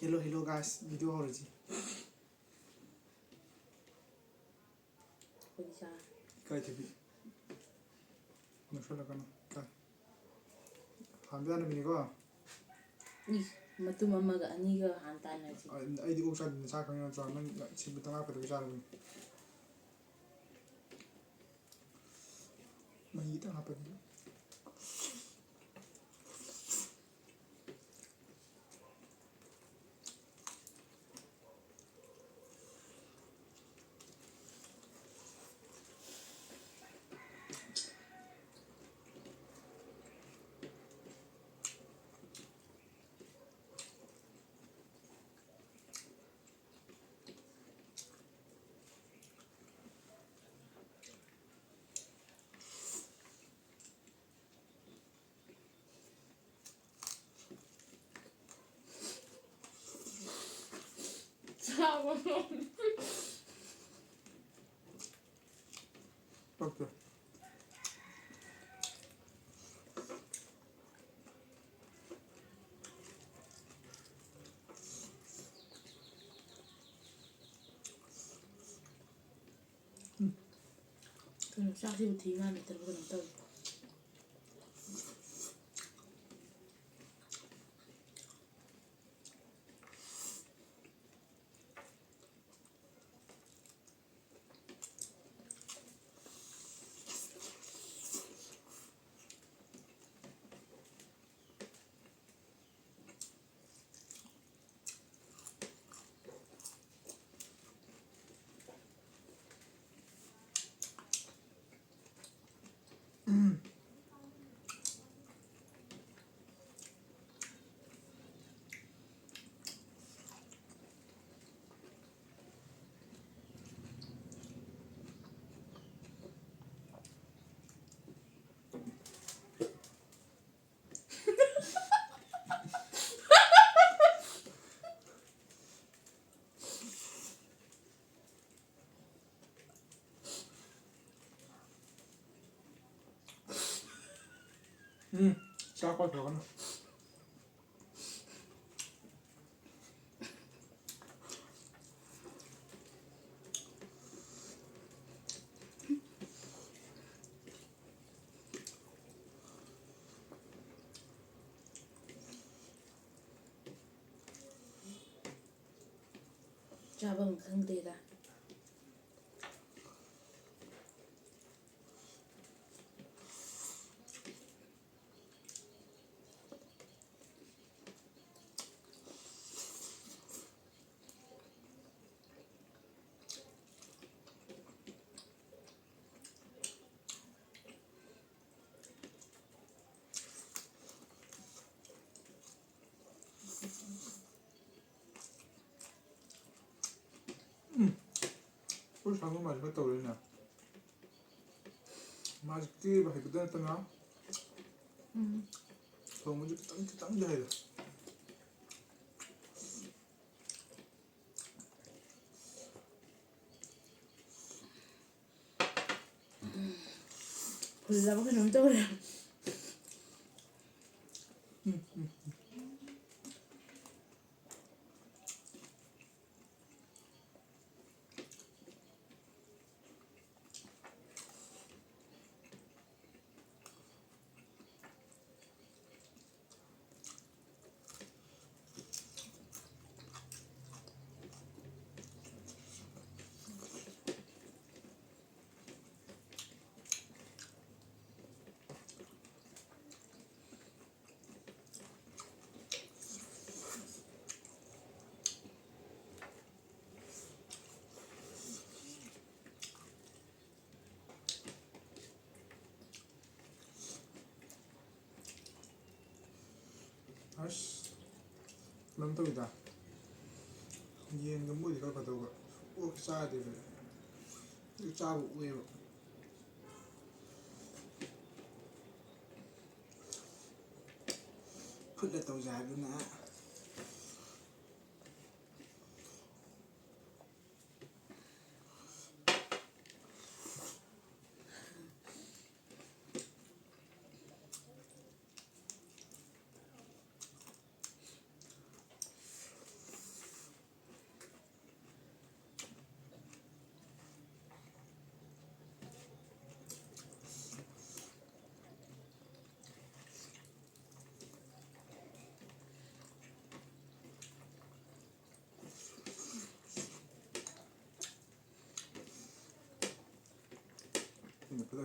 Hello, hello guys, video horici. Kai tebi. Nushala kana. Kai. Hambiya na bini ko. Matu mama ga ani ga hantan na ji. Ai di uksa din sa kanya sa nang sibu tanga ka sa rin. Mahita nga pa dito. Okay. Kung sa akin buti nga may talaga ng tawag. Siapa tuh kan? Chabang khangde da. Ôi sao không mà có tàu lên nè? Mà kia phải cái tên nào? Không có cái tắng dày rồi. Wala ba ka nung tawag? 아씨, 런떡이다. 얘는 뭐지 갈 거다고. 꼭 싸야 돼. 이거 짜고 왜? 풀렸다고 잘구나.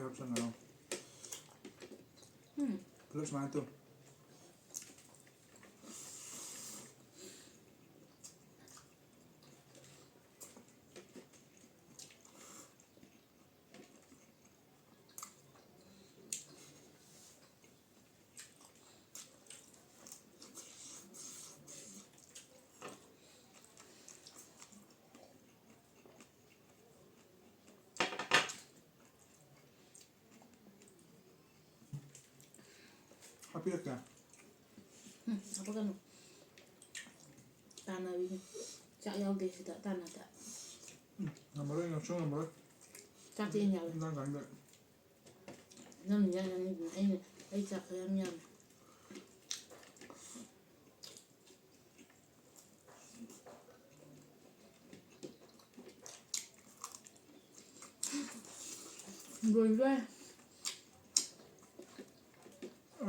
합쳤나요? 플러스 많이 또. 하필 그냥. Apa kan? Tanah ini. Cak yang di situ tanah tak. 나머지 영충 나머지. Cak ini ya. 난 간다. Nam yang ini. Ai cak yang. Rồi ra.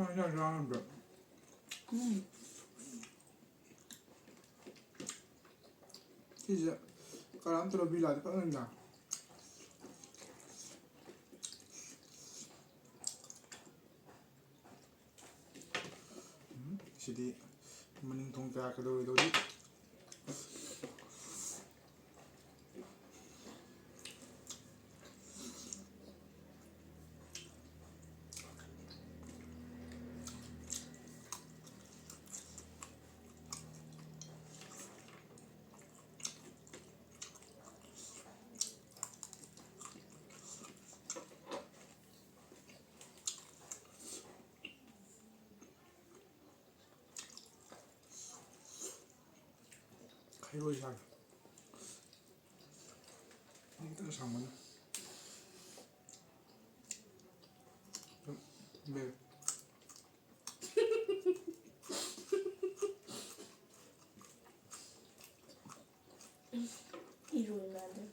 그냥 좋아하는데. 이제 가람들어 빌라도 빠른다. 시디 머닝 동자 그도리 칼로리 잘. 이거 잠깐만. 네. 이러면 안 돼.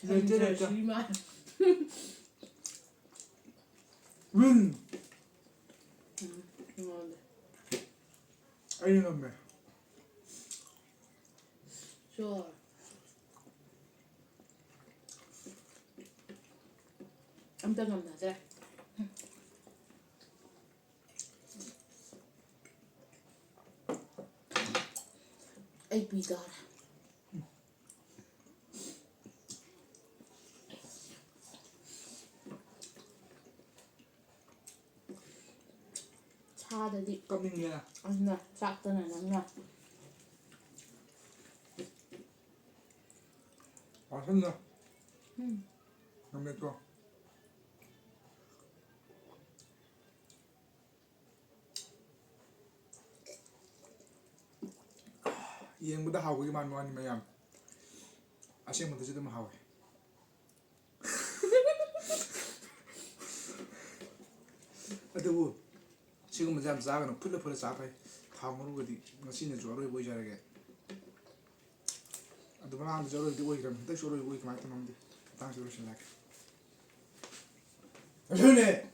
네, 심한. 윈. 응. 아니 넘네. 좋아. 깜짝 놀라자. Ai bigar. 차들이 깜짝이야. 아니야 작다는 아니야. 맛있나? 남의 거. 이행보다 하고기만 아니면 아시아보다 지금 하고. 어디고 지금은 잠 자가는 풀려 자가 다음으로 그디 머신에 저러 보이 자게. 아도 마음도 저러 보이 그럼 또 저러 보이 그만 또 놈데. 당시 그러신 날. 전에